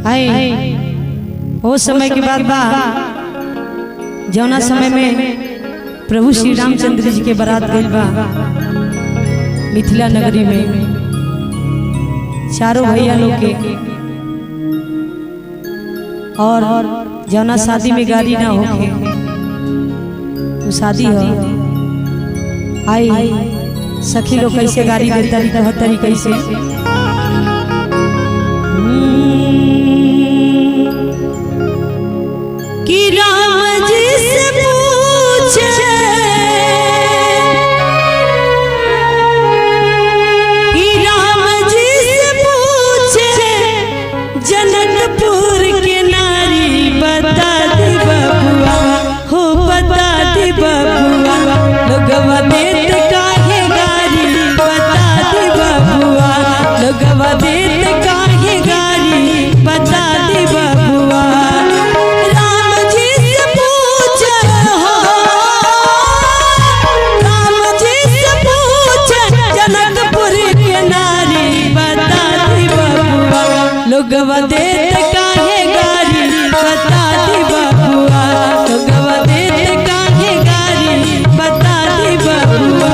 हाय वो समय की बात बा जौना समय में प्रभु श्री रामचंद्र जी के बारात गइल बा मिथिला नगरी में। चारों भैया लोग के और जौना शादी में गाड़ी ना होके वो शादी हो आई सखी लोग कैसे गाड़ी देता कहतरी कैसे कि राम जी से पूछे कि राम जी से पूछे जनकपुर के नारी बता दे बबुआ हो बता दे बबुआ लोगवा देत काहे गारी बता दे बबुआ लोगवा देत काहे गारी बता दे बबुआ लोगवा देत काहे गारी बता दे बबुआ लोगवा देत काहे गारी बता दे बबुआ।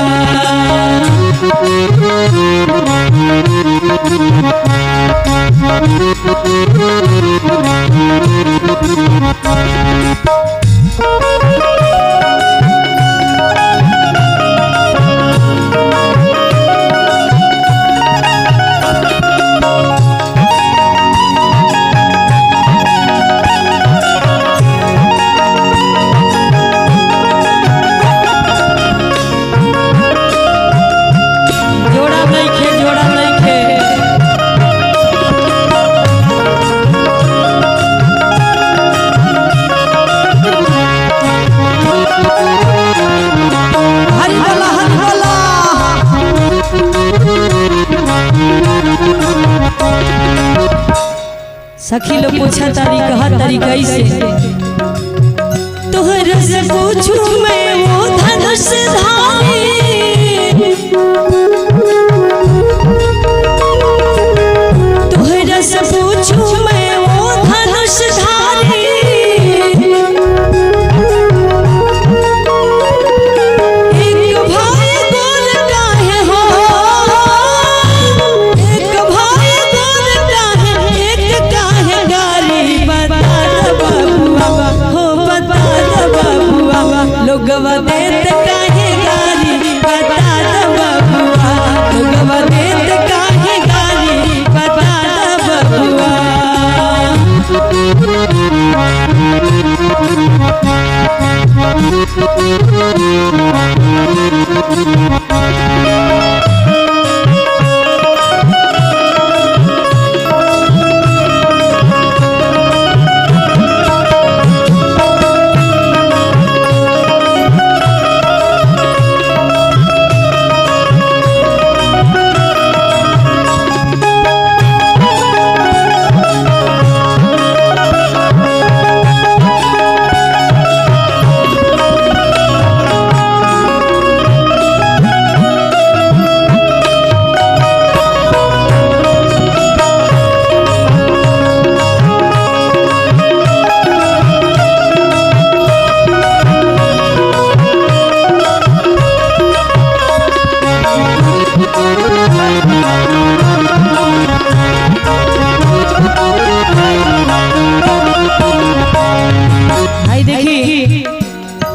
सखी लोग पूछा तारी कहा तारी कैसे तोहरा से पूछू मैं वो धनुष धारी तोहरा से पूछू मैं वो धनुष धारी एक भाई बोल काहे हो एक भाई बोल काहे एक काहे गारी बता दे बबुआ हो बता दे बबुआ लोगवा देत काहे गारी बता दे बबुआ लोगवा देत काहे गारी बता दे बबुआ।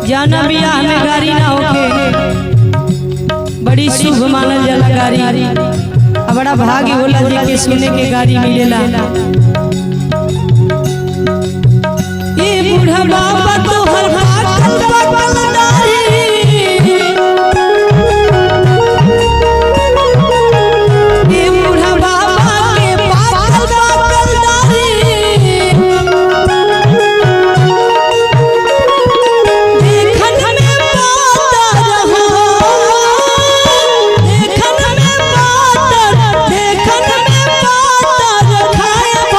जाना बियाह में गाड़ी ना होके बड़ी शुभ मानल जाला गाड़ी बड़ा भाग्य होला जे के सुने के गाड़ी मिलेला। ये बूढ़ा बाबा तो हर खाया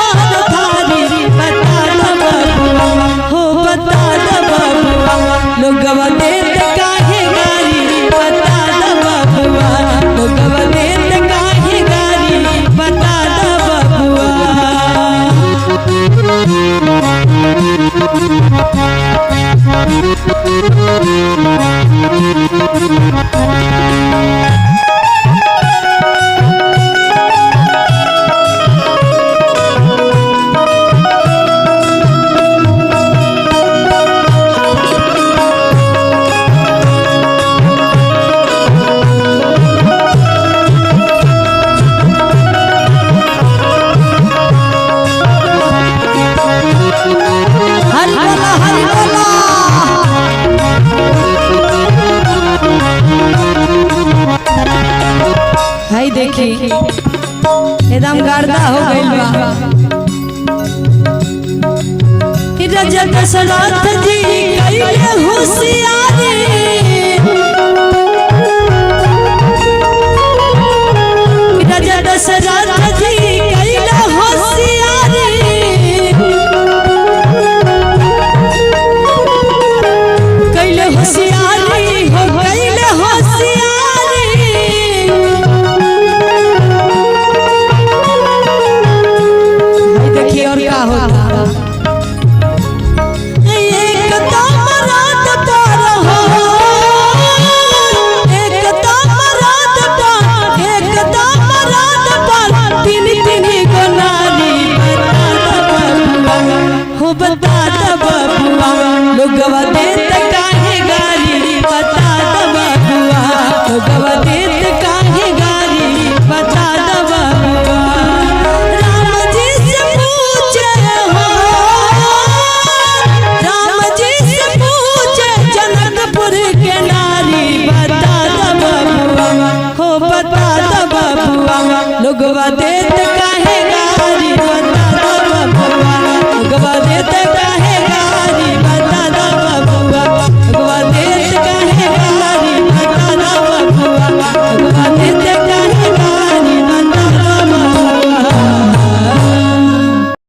देखी एकदम गर्दा हो गइल बा। राजा दशरथ जी कइले होशियारी, राजा दशरथ जी कइले होशियारी, कइले होशियारी हो कइले होशियारी। देखिए और क्या होता बता द बबुआ लोगवा दे